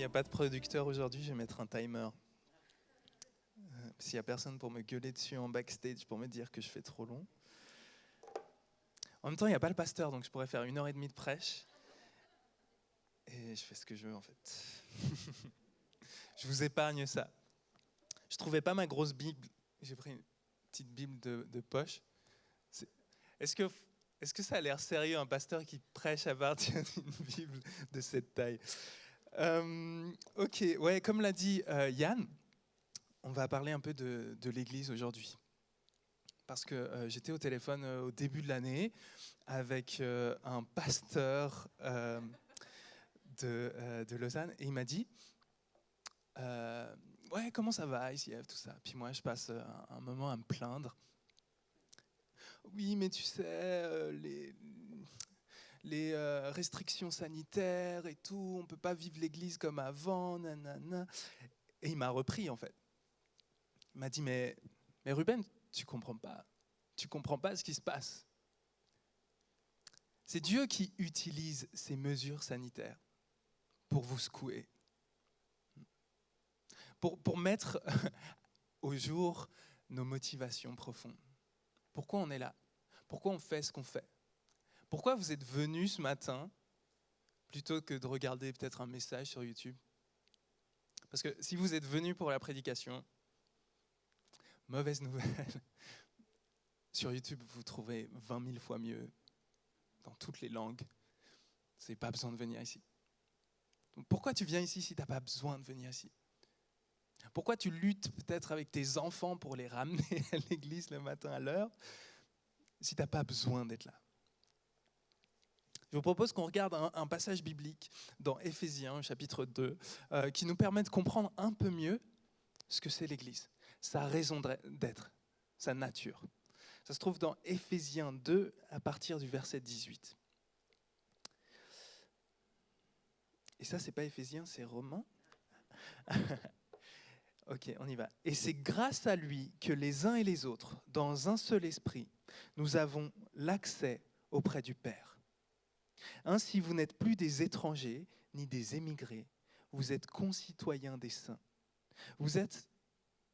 n'y a pas de producteur aujourd'hui, je vais mettre un timer. S'il n'y a personne pour me gueuler dessus en backstage pour me dire que je fais trop long. En même temps, il n'y a pas le pasteur, donc je pourrais faire 1h30 de prêche. Et je fais ce que je veux, en fait. Je vous épargne ça. Je trouvais pas ma grosse Bible. J'ai pris une petite Bible de poche. Est-ce que ça a l'air sérieux, un pasteur qui prêche à partir d'une Bible de cette taille? Ok, ouais, comme l'a dit Yann, on va parler un peu de l'Église aujourd'hui. Parce que j'étais au téléphone au début de l'année avec un pasteur de Lausanne et il m'a dit ouais, comment ça va ici, tout ça. Puis moi, je passe un moment à me plaindre. Oui, mais tu sais, les restrictions sanitaires et tout, on ne peut pas vivre l'Église comme avant, nanana. Et il m'a repris, en fait. Il m'a dit, mais Ruben, tu comprends pas ce qui se passe. C'est Dieu qui utilise ces mesures sanitaires pour vous secouer, pour mettre au jour nos motivations profondes. Pourquoi on est là? Pourquoi on fait ce qu'on fait? Pourquoi vous êtes venus ce matin plutôt que de regarder peut-être un message sur YouTube? Parce que si vous êtes venus pour la prédication, mauvaise nouvelle, sur YouTube vous trouverez 20 000 fois mieux dans toutes les langues. Vous n'avez pas besoin de venir ici. Donc pourquoi tu viens ici si tu n'as pas besoin de venir ici? Pourquoi tu luttes peut-être avec tes enfants pour les ramener à l'église le matin à l'heure si tu n'as pas besoin d'être là? Je vous propose qu'on regarde un passage biblique dans Éphésiens, chapitre 2, qui nous permet de comprendre un peu mieux ce que c'est l'Église, sa raison d'être, sa nature. Ça se trouve dans Éphésiens 2, à partir du verset 18. Et ça, c'est pas Éphésiens, c'est Romains. Ok, on y va. Et c'est grâce à lui que les uns et les autres, dans un seul esprit, nous avons l'accès auprès du Père. Ainsi, vous n'êtes plus des étrangers ni des émigrés, vous êtes concitoyens des saints. Vous êtes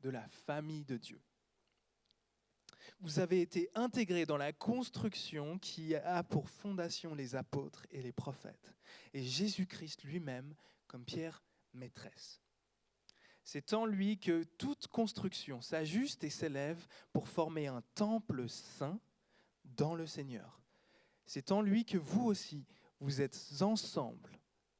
de la famille de Dieu. Vous avez été intégrés dans la construction qui a pour fondation les apôtres et les prophètes, et Jésus-Christ lui-même comme pierre maîtresse. C'est en lui que toute construction s'ajuste et s'élève pour former un temple saint dans le Seigneur. C'est en lui que vous aussi, vous êtes ensemble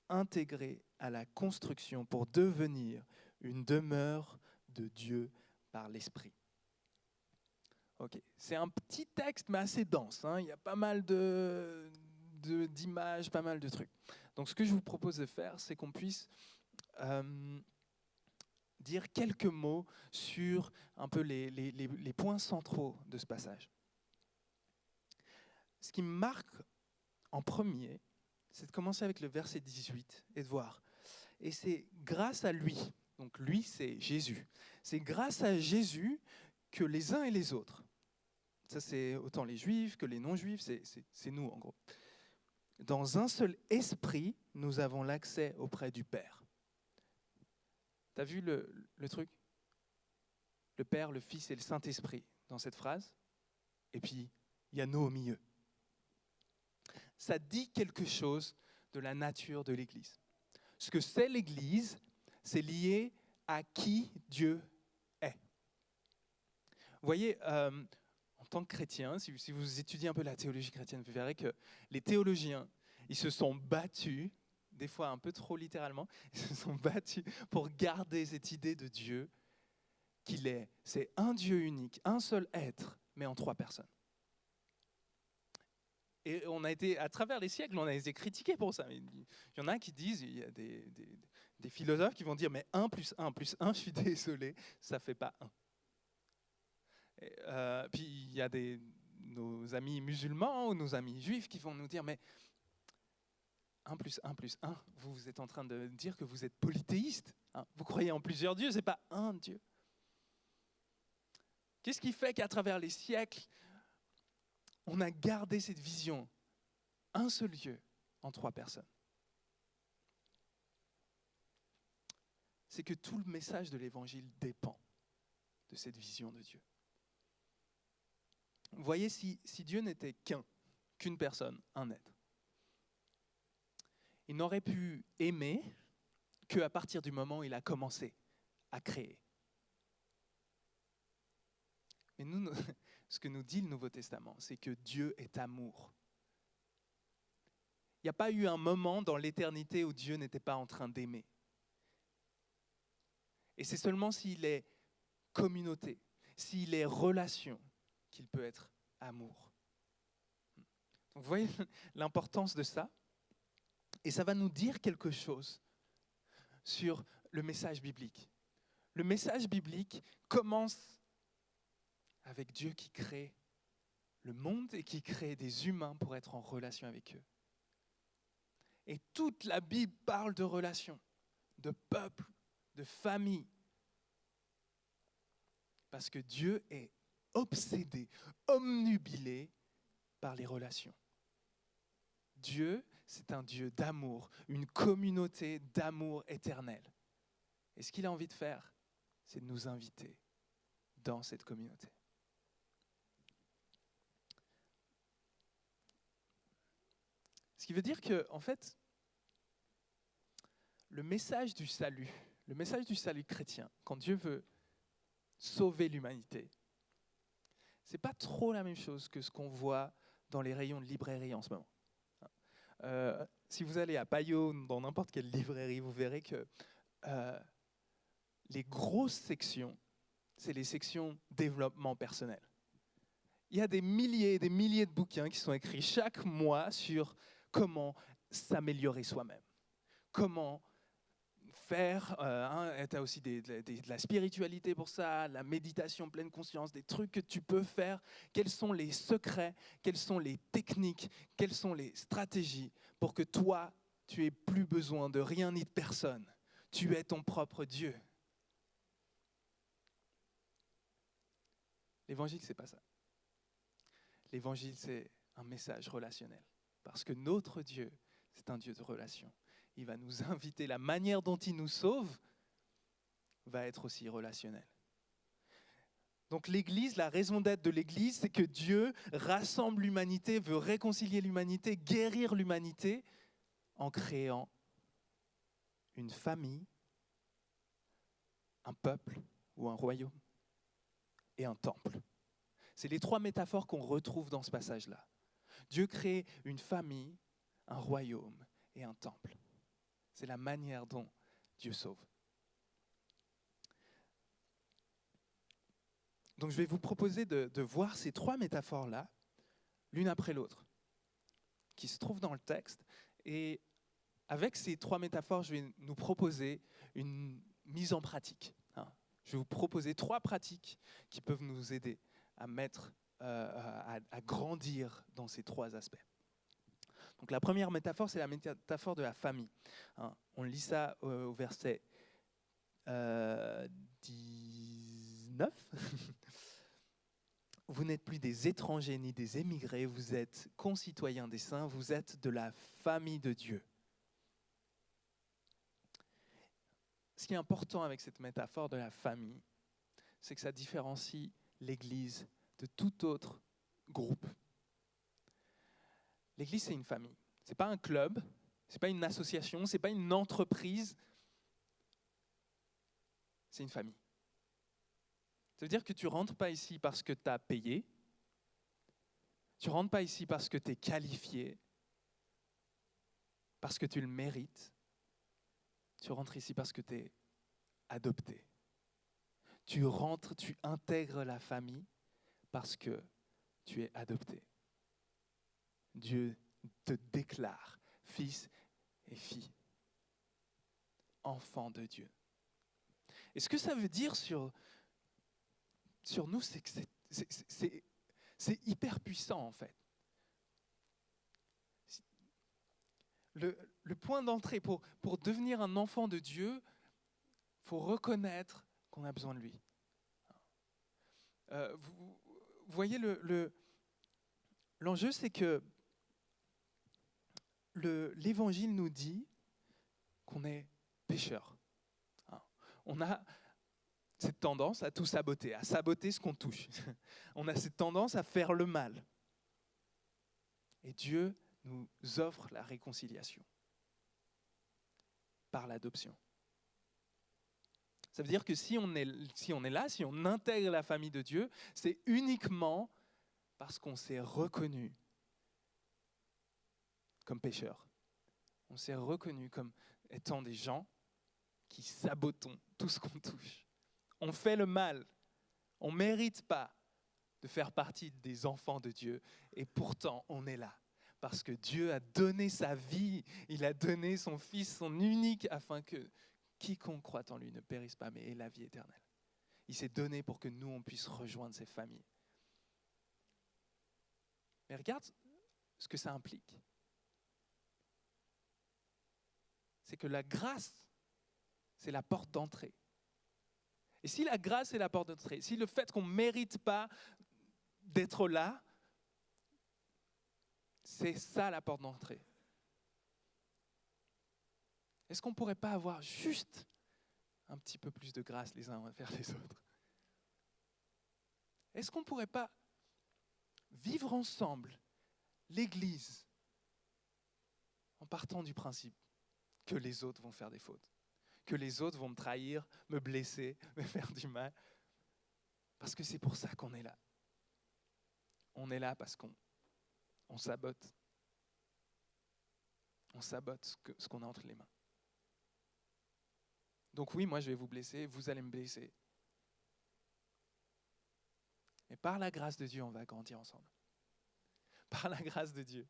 intégrés à la construction pour devenir une demeure de Dieu par l'Esprit. Ok, c'est un petit texte mais assez dense, hein. Il y a pas mal d'images, pas mal de trucs. Donc ce que je vous propose de faire, c'est qu'on puisse dire quelques mots sur un peu les points centraux de ce passage. Ce qui me marque en premier, c'est de commencer avec le verset 18 et de voir. Et c'est grâce à lui, donc lui c'est Jésus, c'est grâce à Jésus que les uns et les autres, ça c'est autant les juifs que les non-juifs, c'est nous en gros. Dans un seul esprit, nous avons l'accès auprès du Père. T'as vu le truc? Le Père, le Fils et le Saint-Esprit dans cette phrase. Et puis, il y a nous au milieu. Ça dit quelque chose de la nature de l'Église. Ce que c'est l'Église, c'est lié à qui Dieu est. Vous voyez, en tant que chrétien, si vous étudiez un peu la théologie chrétienne, vous verrez que les théologiens, ils se sont battus, des fois un peu trop littéralement, ils se sont battus pour garder cette idée de Dieu qu'il est. C'est un Dieu unique, un seul être, mais en trois personnes. Et on a été, à travers les siècles, on a été critiqués pour ça. Il y en a qui disent, il y a des philosophes qui vont dire, mais 1 plus 1 plus 1, je suis désolé, ça ne fait pas 1. Puis il y a nos amis musulmans ou nos amis juifs qui vont nous dire, mais 1 plus 1 plus 1, vous êtes en train de dire que vous êtes polythéiste. Hein, vous croyez en plusieurs dieux, ce n'est pas un Dieu. Qu'est-ce qui fait qu'à travers les siècles, on a gardé cette vision, un seul Dieu en trois personnes? c'est que tout le message de l'évangile dépend de cette vision de Dieu. Vous voyez, si Dieu n'était qu'une personne, un être, il n'aurait pu aimer qu'à partir du moment où il a commencé à créer. Mais nous, ce que nous dit le Nouveau Testament, c'est que Dieu est amour. Il n'y a pas eu un moment dans l'éternité où Dieu n'était pas en train d'aimer. Et c'est seulement s'il est communauté, s'il est relation, qu'il peut être amour. Donc vous voyez l'importance de ça? Et ça va nous dire quelque chose sur le message biblique. Le message biblique commence avec Dieu qui crée le monde et qui crée des humains pour être en relation avec eux. Et toute la Bible parle de relations, de peuple, de famille. Parce que Dieu est obsédé, omnubilé par les relations. Dieu, c'est un Dieu d'amour, une communauté d'amour éternel. Et ce qu'il a envie de faire, c'est de nous inviter dans cette communauté. Ce qui veut dire que, en fait, le message du salut chrétien, quand Dieu veut sauver l'humanité, c'est pas trop la même chose que ce qu'on voit dans les rayons de librairie en ce moment. Si vous allez à Payot, dans n'importe quelle librairie, vous verrez que les grosses sections, c'est les sections développement personnel. Il y a des milliers et des milliers de bouquins qui sont écrits chaque mois sur comment s'améliorer soi-même, comment faire, tu as aussi de la spiritualité pour ça, la méditation pleine conscience, des trucs que tu peux faire, quels sont les secrets, quelles sont les techniques, quelles sont les stratégies pour que toi, tu aies plus besoin de rien ni de personne. Tu es ton propre Dieu. L'évangile, c'est pas ça. L'évangile, c'est un message relationnel. Parce que notre Dieu, c'est un Dieu de relation. Il va nous inviter, la manière dont il nous sauve va être aussi relationnelle. Donc l'Église, la raison d'être de l'Église, c'est que Dieu rassemble l'humanité, veut réconcilier l'humanité, guérir l'humanité en créant une famille, un peuple ou un royaume et un temple. C'est les trois métaphores qu'on retrouve dans ce passage-là. Dieu crée une famille, un royaume et un temple. C'est la manière dont Dieu sauve. Donc je vais vous proposer de voir ces trois métaphores-là, l'une après l'autre, qui se trouvent dans le texte. Et avec ces trois métaphores, je vais nous proposer une mise en pratique. Je vais vous proposer trois pratiques qui peuvent nous aider à à grandir dans ces trois aspects. Donc la première métaphore, c'est la métaphore de la famille. On lit ça au verset 19. Vous n'êtes plus des étrangers ni des émigrés, vous êtes concitoyens des saints, vous êtes de la famille de Dieu. Ce qui est important avec cette métaphore de la famille, c'est que ça différencie l'Église de tout autre groupe. L'Église, c'est une famille. Ce n'est pas un club, ce n'est pas une association, ce n'est pas une entreprise. C'est une famille. Ça veut dire que tu ne rentres pas ici parce que tu as payé. Tu ne rentres pas ici parce que tu es qualifié, parce que tu le mérites. Tu rentres ici parce que tu es adopté. Tu rentres, tu intègres la famille parce que tu es adopté. Dieu te déclare fils et fille, enfant de Dieu. Et ce que ça veut dire sur nous, c'est que c'est hyper puissant en fait. Le point d'entrée pour devenir un enfant de Dieu, il faut reconnaître qu'on a besoin de lui. Vous voyez, l'enjeu, c'est que l'Évangile nous dit qu'on est pécheurs. on a cette tendance à tout saboter, à saboter ce qu'on touche. On a cette tendance à faire le mal. Et Dieu nous offre la réconciliation par l'adoption. Ça veut dire que si on est là, si on intègre la famille de Dieu, c'est uniquement parce qu'on s'est reconnu comme pécheurs. On s'est reconnu comme étant des gens qui sabotons tout ce qu'on touche. On fait le mal. On ne mérite pas de faire partie des enfants de Dieu. Et pourtant, on est là. Parce que Dieu a donné sa vie. Il a donné son Fils, son unique, afin que quiconque croit en lui ne périsse pas, mais ait la vie éternelle. Il s'est donné pour que nous, on puisse rejoindre ces familles. Mais regarde ce que ça implique. C'est que la grâce, c'est la porte d'entrée. Et si la grâce est la porte d'entrée, si le fait qu'on ne mérite pas d'être là, c'est ça la porte d'entrée. Est-ce qu'on ne pourrait pas avoir juste un petit peu plus de grâce les uns envers les autres? Est-ce qu'on ne pourrait pas vivre ensemble l'Église en partant du principe que les autres vont faire des fautes, que les autres vont me trahir, me blesser, me faire du mal? Parce que c'est pour ça qu'on est là. On est là parce qu'on sabote. On sabote ce qu'on a entre les mains. Donc oui, moi je vais vous blesser, vous allez me blesser. Mais par la grâce de Dieu, on va grandir ensemble. Par la grâce de Dieu.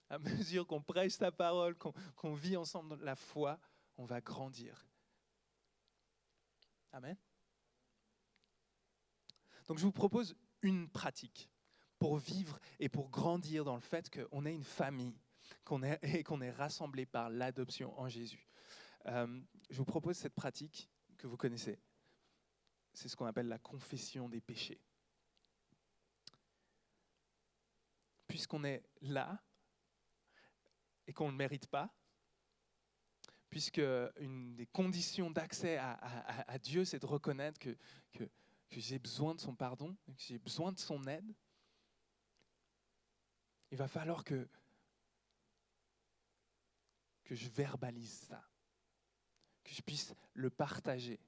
À mesure qu'on prêche sa parole, qu'on vit ensemble la foi, on va grandir. Amen. Donc je vous propose une pratique pour vivre et pour grandir dans le fait qu'on est une famille, qu'on est rassemblés par l'adoption en Jésus. Je vous propose cette pratique que vous connaissez. C'est ce qu'on appelle la confession des péchés. Puisqu'on est là et qu'on ne le mérite pas, puisque une des conditions d'accès à Dieu, c'est de reconnaître que j'ai besoin de son pardon, que j'ai besoin de son aide, il va falloir que je verbalise ça, que je puisse le partager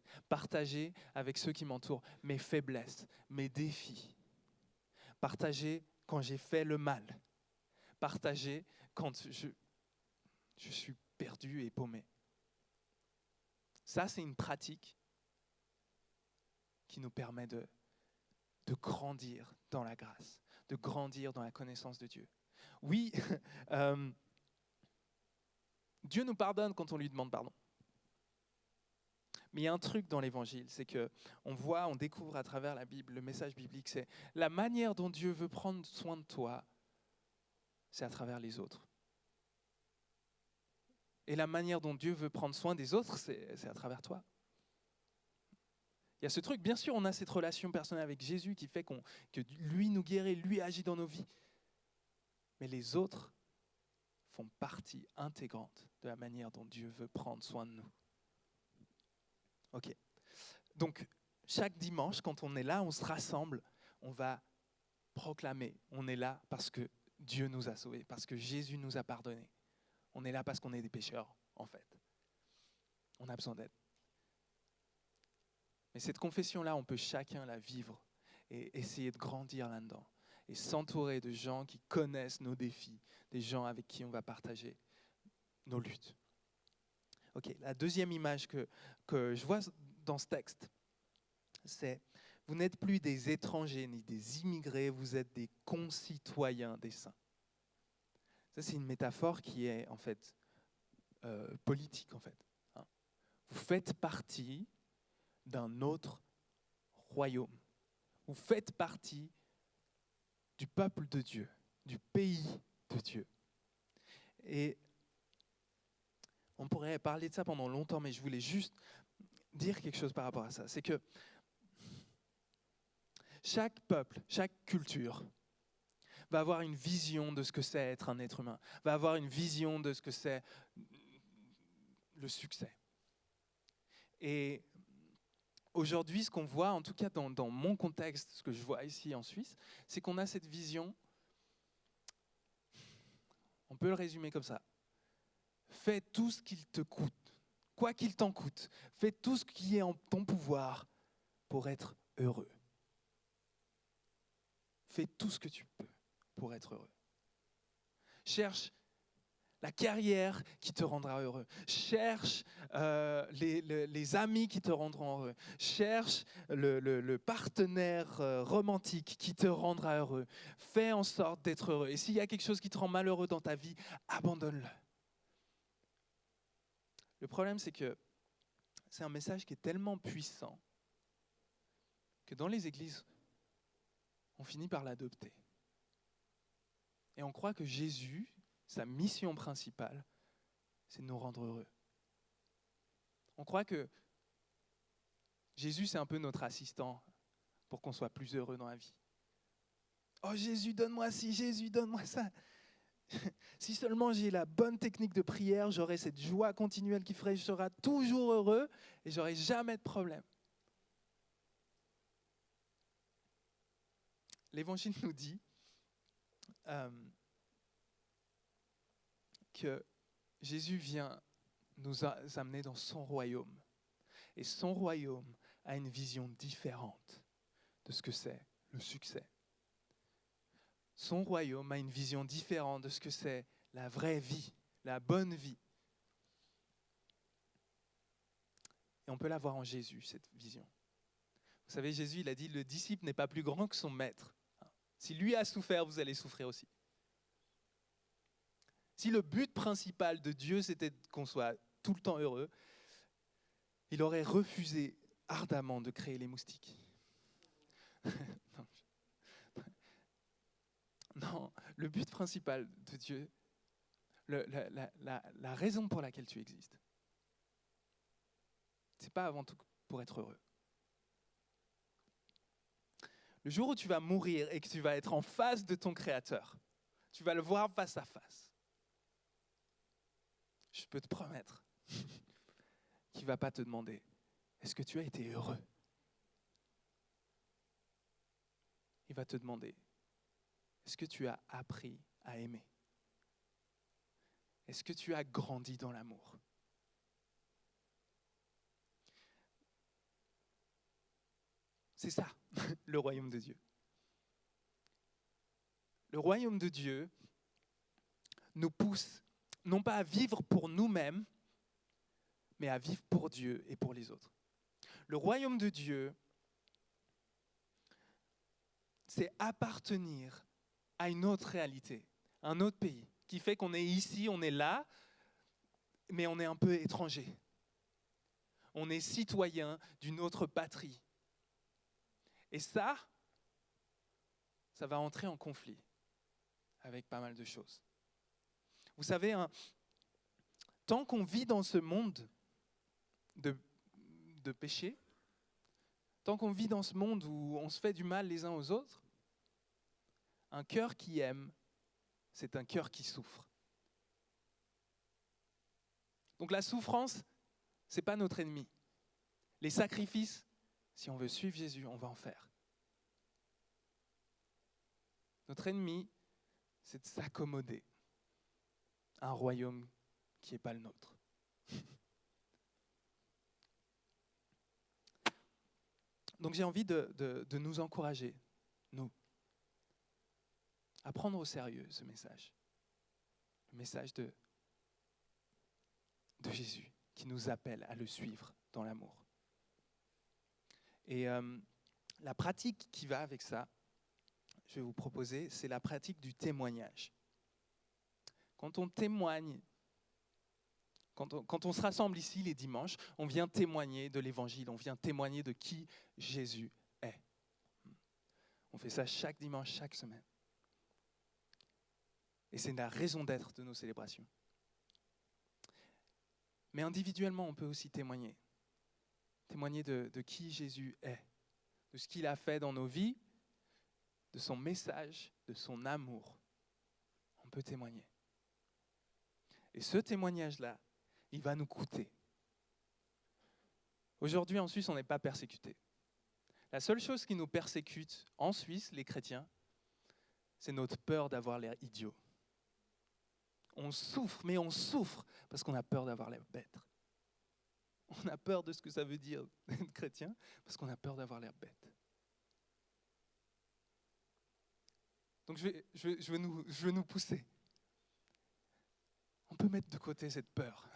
avec ceux qui m'entourent, mes faiblesses, mes défis, partager quand j'ai fait le mal, partager quand je suis perdu et paumé. Ça, c'est une pratique qui nous permet de grandir dans la grâce, de grandir dans la connaissance de Dieu. Oui, Dieu nous pardonne quand on lui demande pardon. Mais il y a un truc dans l'Évangile, c'est on découvre à travers la Bible, le message biblique, c'est la manière dont Dieu veut prendre soin de toi, c'est à travers les autres. Et la manière dont Dieu veut prendre soin des autres, c'est à travers toi. Il y a ce truc, bien sûr, on a cette relation personnelle avec Jésus qui fait que lui nous guérit, lui agit dans nos vies. Mais les autres font partie intégrante de la manière dont Dieu veut prendre soin de nous. Ok. Donc, chaque dimanche, quand on est là, on se rassemble, on va proclamer, on est là parce que Dieu nous a sauvés, parce que Jésus nous a pardonnés. On est là parce qu'on est des pécheurs, en fait. On a besoin d'aide. Mais cette confession-là, on peut chacun la vivre et essayer de grandir là-dedans et s'entourer de gens qui connaissent nos défis, des gens avec qui on va partager nos luttes. Ok, la deuxième image que je vois dans ce texte, c'est vous n'êtes plus des étrangers ni des immigrés, vous êtes des concitoyens des saints. Ça, c'est une métaphore qui est en fait politique, en fait. Vous faites partie d'un autre royaume. Vous faites partie du peuple de Dieu, du pays de Dieu. Et on pourrait parler de ça pendant longtemps, mais je voulais juste dire quelque chose par rapport à ça. C'est que chaque peuple, chaque culture va avoir une vision de ce que c'est être un être humain, va avoir une vision de ce que c'est le succès. Et aujourd'hui, ce qu'on voit, en tout cas dans mon contexte, ce que je vois ici en Suisse, c'est qu'on a cette vision, on peut le résumer comme ça. Fais tout ce qu'il te coûte, quoi qu'il t'en coûte. Fais tout ce qui est en ton pouvoir pour être heureux. Fais tout ce que tu peux pour être heureux. Cherche la carrière qui te rendra heureux. Cherche les amis qui te rendront heureux. Cherche le partenaire romantique qui te rendra heureux. Fais en sorte d'être heureux. Et s'il y a quelque chose qui te rend malheureux dans ta vie, abandonne-le. Le problème, c'est que c'est un message qui est tellement puissant que dans les églises, on finit par l'adopter. Et on croit que Jésus, sa mission principale, c'est de nous rendre heureux. On croit que Jésus, c'est un peu notre assistant pour qu'on soit plus heureux dans la vie. Oh Jésus, donne-moi ci, Jésus, donne-moi ça. Si seulement j'ai la bonne technique de prière, j'aurai cette joie continuelle qui ferait que je serai toujours heureux et j'aurai jamais de problème. L'Évangile nous dit que Jésus vient nous amener dans son royaume. Et son royaume a une vision différente de ce que c'est le succès. Son royaume a une vision différente de ce que c'est la vraie vie, la bonne vie. Et on peut la voir en Jésus, cette vision. Vous savez, Jésus, il a dit, le disciple n'est pas plus grand que son maître. Si lui a souffert, vous allez souffrir aussi. Si le but principal de Dieu, c'était qu'on soit tout le temps heureux, il aurait refusé ardemment de créer les moustiques. Non, le but principal de Dieu, la raison pour laquelle tu existes, c'est pas avant tout pour être heureux. Le jour où tu vas mourir et que tu vas être en face de ton Créateur, tu vas le voir face à face. Je peux te promettre qu'il ne va pas te demander « Est-ce que tu as été heureux ?» Il va te demander « Est-ce que tu as appris à aimer ? Est-ce que tu as grandi dans l'amour ?» C'est ça, le royaume de Dieu. Le royaume de Dieu nous pousse non pas à vivre pour nous-mêmes, mais à vivre pour Dieu et pour les autres. Le royaume de Dieu, c'est appartenir à une autre réalité, un autre pays, qui fait qu'on est ici, on est là, mais on est un peu étranger. On est citoyen d'une autre patrie. Et ça va entrer en conflit avec pas mal de choses. Vous savez, tant qu'on vit dans ce monde de péché, tant qu'on vit dans ce monde où on se fait du mal les uns aux autres, un cœur qui aime, c'est un cœur qui souffre. Donc la souffrance, ce n'est pas notre ennemi. Les sacrifices, si on veut suivre Jésus, on va en faire. Notre ennemi, c'est de s'accommoder à un royaume qui n'est pas le nôtre. Donc j'ai envie de nous encourager, nous, à prendre au sérieux ce message. Le message de Jésus qui nous appelle à le suivre dans l'amour. Et la pratique qui va avec ça, je vais vous proposer, c'est la pratique du témoignage. Quand on témoigne, quand on se rassemble ici les dimanches, on vient témoigner de l'Évangile, on vient témoigner de qui Jésus est. On fait ça chaque dimanche, chaque semaine. Et c'est la raison d'être de nos célébrations. Mais individuellement, on peut aussi témoigner. Témoigner de qui Jésus est, de ce qu'il a fait dans nos vies, de son message, de son amour. On peut témoigner. Et ce témoignage-là, il va nous coûter. Aujourd'hui, en Suisse, on n'est pas persécuté. La seule chose qui nous persécute en Suisse, les chrétiens, c'est notre peur d'avoir l'air idiot. On souffre, mais on souffre parce qu'on a peur d'avoir l'air bête. On a peur de ce que ça veut dire d'être chrétien parce qu'on a peur d'avoir l'air bête. Donc je veux nous pousser. On peut mettre de côté cette peur.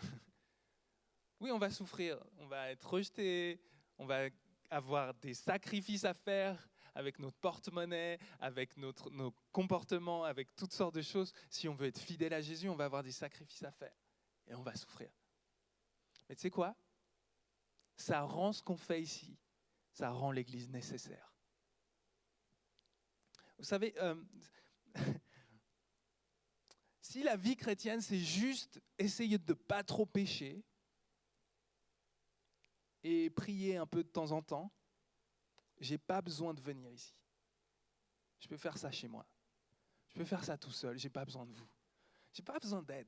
Oui, on va souffrir, on va être rejeté, on va avoir des sacrifices à faire avec notre porte-monnaie, avec nos comportements, avec toutes sortes de choses. Si on veut être fidèle à Jésus, on va avoir des sacrifices à faire et on va souffrir. Mais tu sais quoi ? Ça rend ce qu'on fait ici, ça rend l'Église nécessaire. Vous savez, si la vie chrétienne, c'est juste essayer de ne pas trop pécher et prier un peu de temps en temps, je n'ai pas besoin de venir ici. Je peux faire ça chez moi. Je peux faire ça tout seul, je n'ai pas besoin de vous. Je n'ai pas besoin d'aide.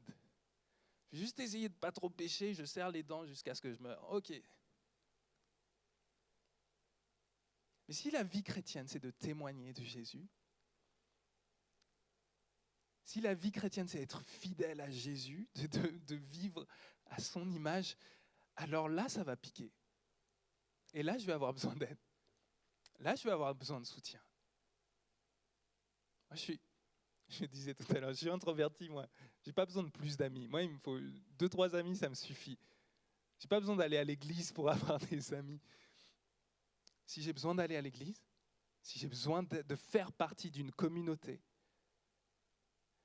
Je vais juste essayer de ne pas trop pécher, je serre les dents jusqu'à ce que je meure. Ok. Mais si la vie chrétienne, c'est de témoigner de Jésus, si la vie chrétienne, c'est être fidèle à Jésus, de vivre à son image, alors là, ça va piquer. Et là, je vais avoir besoin d'aide. Là, je vais avoir besoin de soutien. Moi, je disais tout à l'heure, je suis introverti, moi. Je n'ai pas besoin de plus d'amis. Moi, il me faut 2-3 amis, ça me suffit. Je n'ai pas besoin d'aller à l'église pour avoir des amis. Si j'ai besoin d'aller à l'église, si j'ai besoin de faire partie d'une communauté,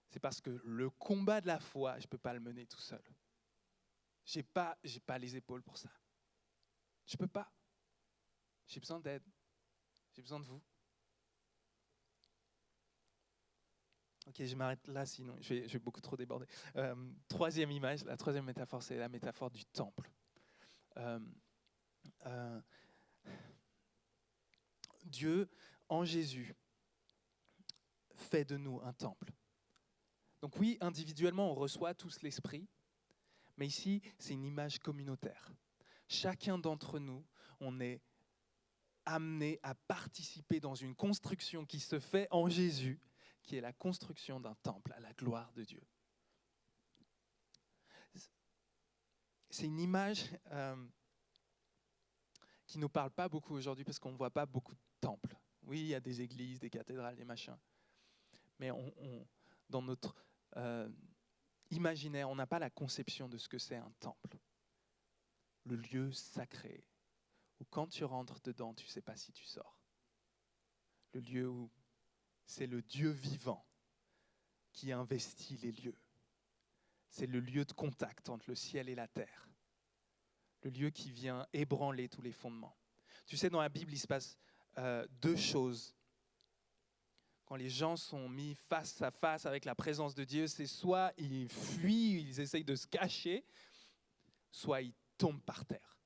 c'est parce que le combat de la foi, je ne peux pas le mener tout seul. Je n'ai pas les épaules pour ça. Je ne peux pas. J'ai besoin d'aide. J'ai besoin de vous. Ok, je m'arrête là, sinon je vais beaucoup trop déborder. Troisième image, la troisième métaphore, c'est la métaphore du temple. Dieu, en Jésus, fait de nous un temple. Donc oui, individuellement, on reçoit tous l'Esprit, mais ici, c'est une image communautaire. Chacun d'entre nous, on est amené à participer dans une construction qui se fait en Jésus, qui est la construction d'un temple à la gloire de Dieu. C'est une image qui ne nous parle pas beaucoup aujourd'hui parce qu'on ne voit pas beaucoup de temples. Oui, il y a des églises, des cathédrales, des machins. Mais dans notre imaginaire, on n'a pas la conception de ce que c'est un temple. Le lieu sacré, où quand tu rentres dedans, tu ne sais pas si tu sors. Le lieu où c'est le Dieu vivant qui investit les lieux. C'est le lieu de contact entre le ciel et la terre. Le lieu qui vient ébranler tous les fondements. Tu sais, dans la Bible, il se passe 2 choses. Quand les gens sont mis face à face avec la présence de Dieu, c'est soit ils fuient, ils essayent de se cacher, soit ils tombent par terre.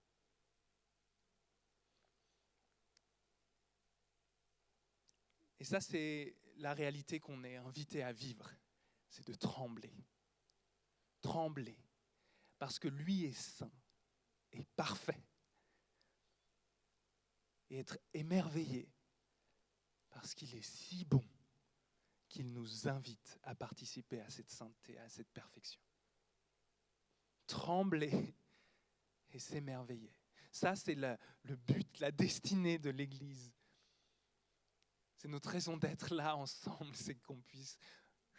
Et ça, c'est la réalité qu'on est invité à vivre. C'est de trembler. Trembler. Parce que lui est saint et parfait. Et être émerveillé parce qu'il est si bon qu'il nous invite à participer à cette sainteté, à cette perfection. Trembler et s'émerveiller. Ça, c'est le but, la destinée de l'Église. C'est notre raison d'être là ensemble, c'est qu'on puisse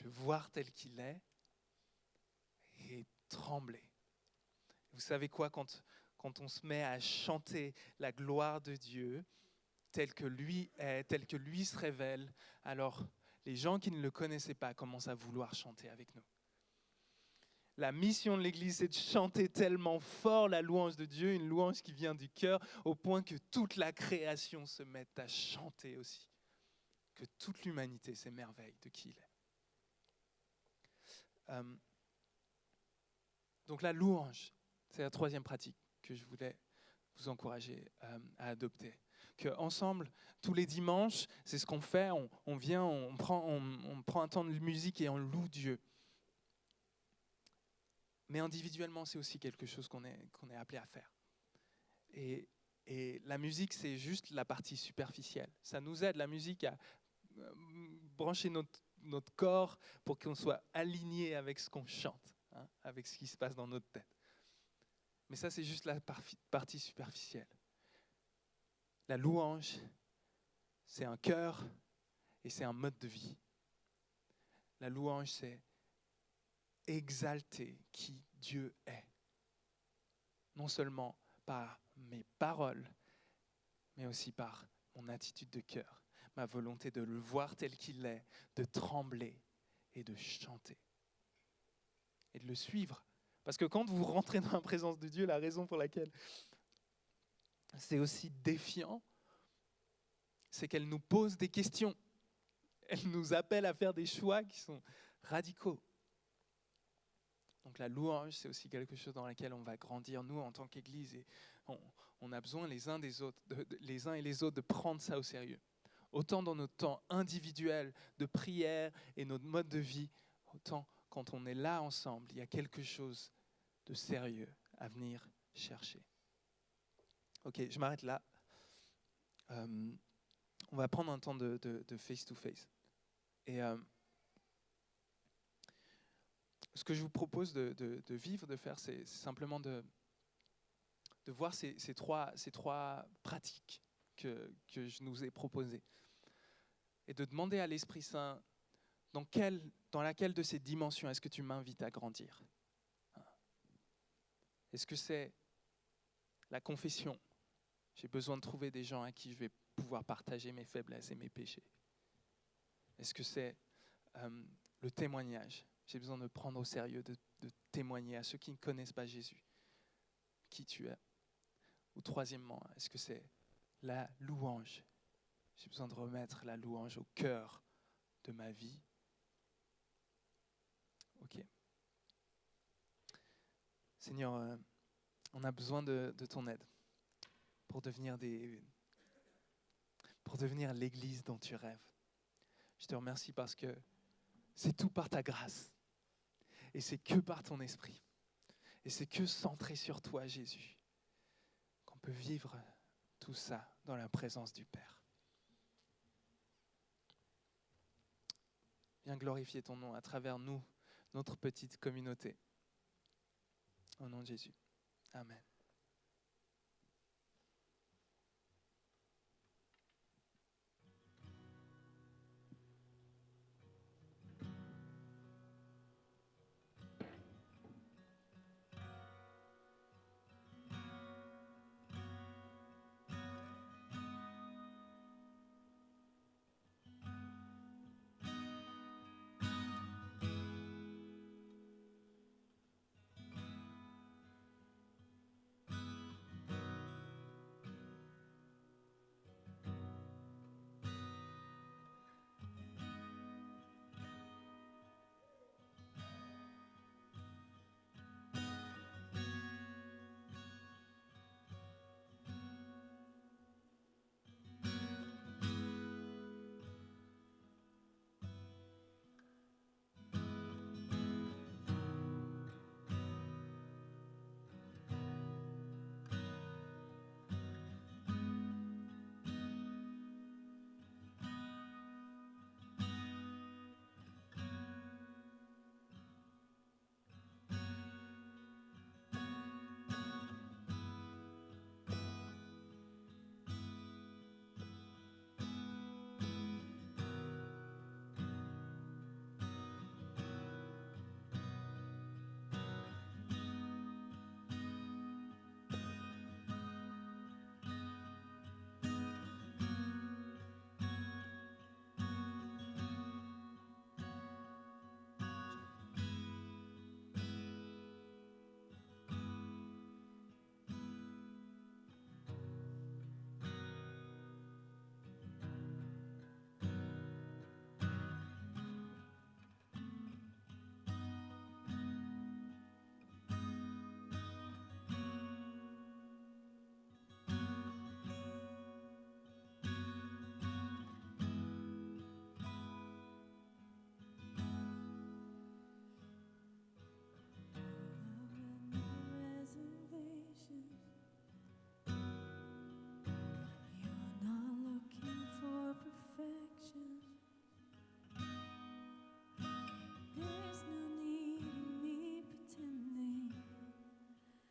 le voir tel qu'il est et trembler. Vous savez quoi, quand on se met à chanter la gloire de Dieu, tel que lui est, tel que lui se révèle, alors les gens qui ne le connaissaient pas commencent à vouloir chanter avec nous. La mission de l'Église, c'est de chanter tellement fort la louange de Dieu, une louange qui vient du cœur, au point que toute la création se mette à chanter aussi. Que toute l'humanité s'émerveille de qui il est. Donc la louange, c'est la troisième pratique que je voulais vous encourager à adopter. Qu'ensemble, tous les dimanches, c'est ce qu'on fait, on vient, on prend un temps de musique et on loue Dieu. Mais individuellement, c'est aussi quelque chose qu'on est appelé à faire. Et Et la musique, c'est juste la partie superficielle. Ça nous aide, la musique, à brancher notre corps pour qu'on soit aligné avec ce qu'on chante, hein, avec ce qui se passe dans notre tête. Mais ça, c'est juste la partie superficielle. La louange, c'est un cœur et c'est un mode de vie. La louange, c'est exalter qui Dieu est. Non seulement par mes paroles, mais aussi par mon attitude de cœur, ma volonté de le voir tel qu'il est, de trembler et de chanter et de le suivre. Parce que quand vous rentrez dans la présence de Dieu, la raison pour laquelle c'est aussi défiant, c'est qu'elle nous pose des questions. Elle nous appelle à faire des choix qui sont radicaux. Donc la louange, c'est aussi quelque chose dans lequel on va grandir, nous, en tant qu'Église. Et on a besoin les uns et les autres de prendre ça au sérieux. Autant dans notre temps individuel de prière et notre mode de vie, autant quand on est là ensemble, il y a quelque chose de sérieux à venir chercher. Ok, je m'arrête là. On va prendre un temps de face-to-face. Et ce que je vous propose de vivre, de faire, c'est simplement de voir ces trois pratiques que je nous ai proposées. Et de demander à l'Esprit Saint, dans laquelle de ces dimensions est-ce que tu m'invites à grandir ? Est-ce que c'est la confession ? J'ai besoin de trouver des gens à qui je vais pouvoir partager mes faiblesses et mes péchés. Est-ce que c'est le témoignage ? J'ai besoin de prendre au sérieux, de témoigner à ceux qui ne connaissent pas Jésus, qui tu es. Ou troisièmement, est-ce que c'est la louange ? J'ai besoin de remettre la louange au cœur de ma vie. Ok. Seigneur, on a besoin de ton aide pour devenir l'Église dont tu rêves. Je te remercie parce que c'est tout par ta grâce. Et c'est que par ton esprit. Et c'est que centré sur toi, Jésus, qu'on peut vivre tout ça dans la présence du Père. Viens glorifier ton nom à travers nous, notre petite communauté. Au nom de Jésus. Amen.